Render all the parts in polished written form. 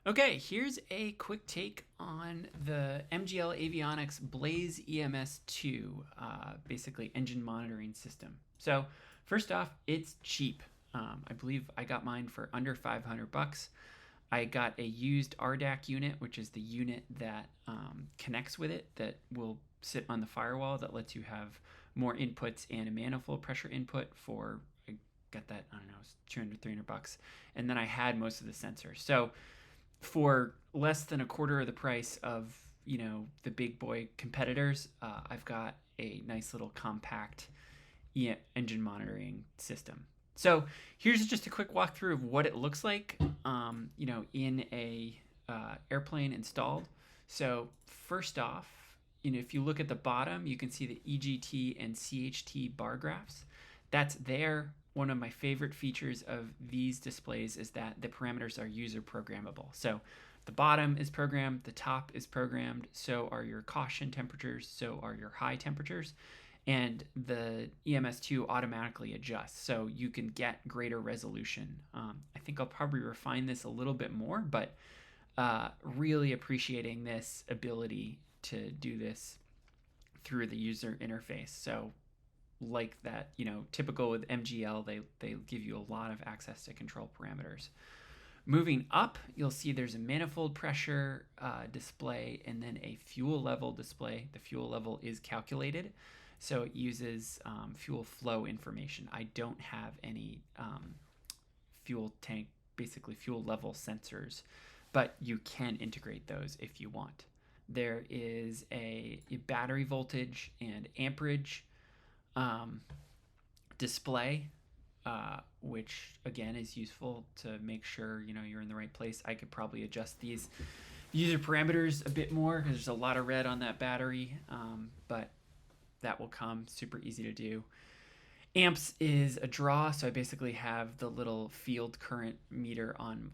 Okay, here's a quick take on the MGL Avionics Blaze EMS-2, basically engine monitoring system. So first off, it's cheap. I believe I got mine for under 500 bucks. I got a used RDAC unit, which is the unit that connects with it, that will sit on the firewall, that lets you have more inputs and a manifold pressure input for, I got that, I don't know, 200, 300 bucks. And then I had most of the sensors. So for less than a quarter of the price of, the big boy competitors, I've got a nice little compact engine monitoring system. So here's just a quick walkthrough of what it looks like, in a airplane installed. So first off, if you look at the bottom, you can see the EGT and CHT bar graphs. That's there. One of my favorite features of these displays is that the parameters are user programmable. So the bottom is programmed, the top is programmed, so are your caution temperatures, so are your high temperatures, and the EMS-2 automatically adjusts, so you can get greater resolution. I think I'll probably refine this a little bit more, but really appreciating this ability to do this through the user interface. So like that, typical with MGL, they give you a lot of access to control parameters. Moving up, you'll see there's a manifold pressure display and then a fuel level display. The fuel level is calculated, so it uses fuel flow information. I don't have any fuel tank, basically fuel level sensors, but you can integrate those if you want. There is a battery voltage and amperage display, which again is useful to make sure you're in the right place. I could probably adjust these user parameters a bit more because there's a lot of red on that battery, but that will come super easy to do. Amps is a draw, so I basically have the little field current meter on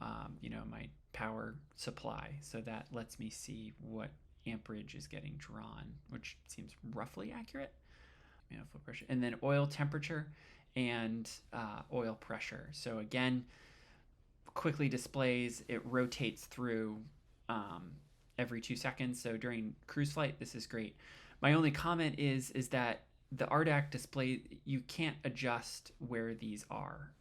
my power supply, so that lets me see what amperage is getting drawn, which seems roughly accurate. Manifold pressure, and then oil temperature and oil pressure. So again, quickly displays, it rotates through every 2 seconds. So during cruise flight, this is great. My only comment is that the RDAC display, you can't adjust where these are.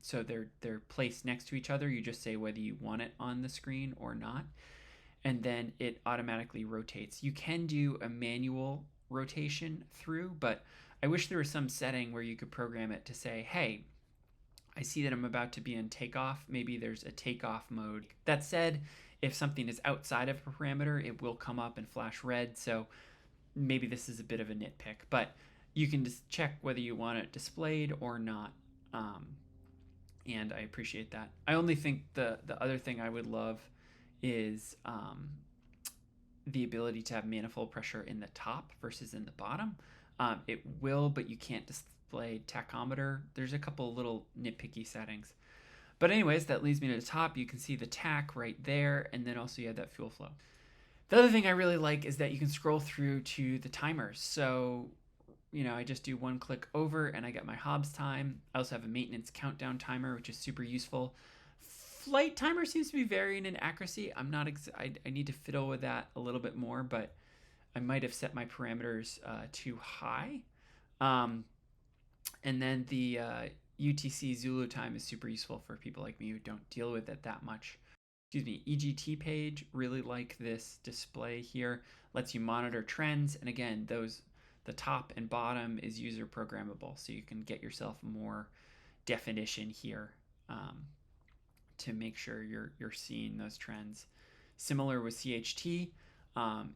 So they're placed next to each other. You just say whether you want it on the screen or not, and then it automatically rotates. You can do a manual rotation through, but I wish there was some setting where you could program it to say, hey, I see that I'm about to be in takeoff. Maybe there's a takeoff mode. That said, if something is outside of a parameter, it will come up and flash red. So maybe this is a bit of a nitpick, but you can just check whether you want it displayed or not. And I appreciate that. I only think the other thing I would love is the ability to have manifold pressure in the top versus in the bottom. It will, but you can't display tachometer. There's a couple little nitpicky settings. But anyways, that leads me to the top. You can see the tach right there, and then also you have that fuel flow. The other thing I really like is that you can scroll through to the timers. So, I just do one click over and I get my Hobbs time. I also have a maintenance countdown timer, which is super useful. Flight timer seems to be varying in accuracy. I'm not, I need to fiddle with that a little bit more, but I might have set my parameters too high. And then the UTC Zulu time is super useful for people like me who don't deal with it that much. EGT page, really like this display here. Lets you monitor trends, and again, the top and bottom is user programmable, so you can get yourself more definition here to make sure you're seeing those trends. Similar with CHT,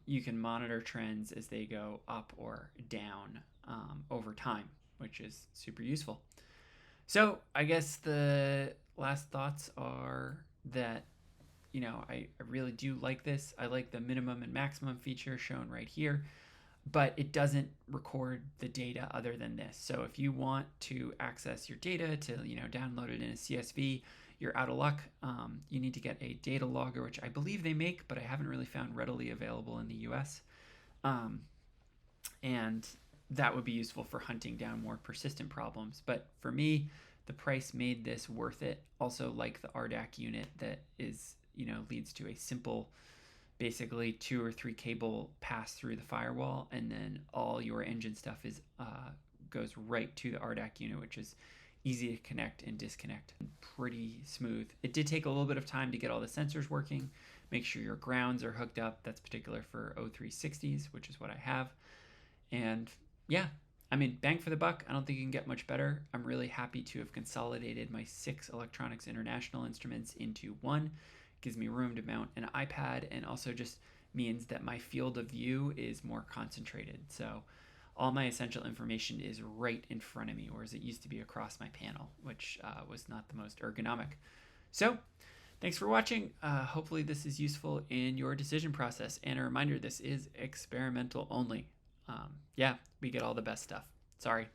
you can monitor trends as they go up or down over time, which is super useful. So I guess the last thoughts are that I really do like this. I like the minimum and maximum feature shown right here, but it doesn't record the data other than this. So if you want to access your data to download it in a CSV, you're out of luck. You need to get a data logger, which I believe they make, but I haven't really found readily available in the US. And that would be useful for hunting down more persistent problems. But for me, the price made this worth it. Also like the RDAC unit that is leads to a simple, basically 2 or 3 cable pass through the firewall, and then all your engine stuff is goes right to the RDAC unit, which is easy to connect and disconnect. Pretty smooth. It did take a little bit of time to get all the sensors working. Make sure your grounds are hooked up. That's particular for O-360s, which is what I have. And yeah, I mean, bang for the buck. I don't think you can get much better. I'm really happy to have consolidated my 6 Electronics International instruments into one. It gives me room to mount an iPad, and also just means that my field of view is more concentrated. So all my essential information is right in front of me, whereas it used to be across my panel, which was not the most ergonomic. So thanks for watching. Hopefully this is useful in your decision process. And a reminder, this is experimental only. Yeah, we get all the best stuff. Sorry.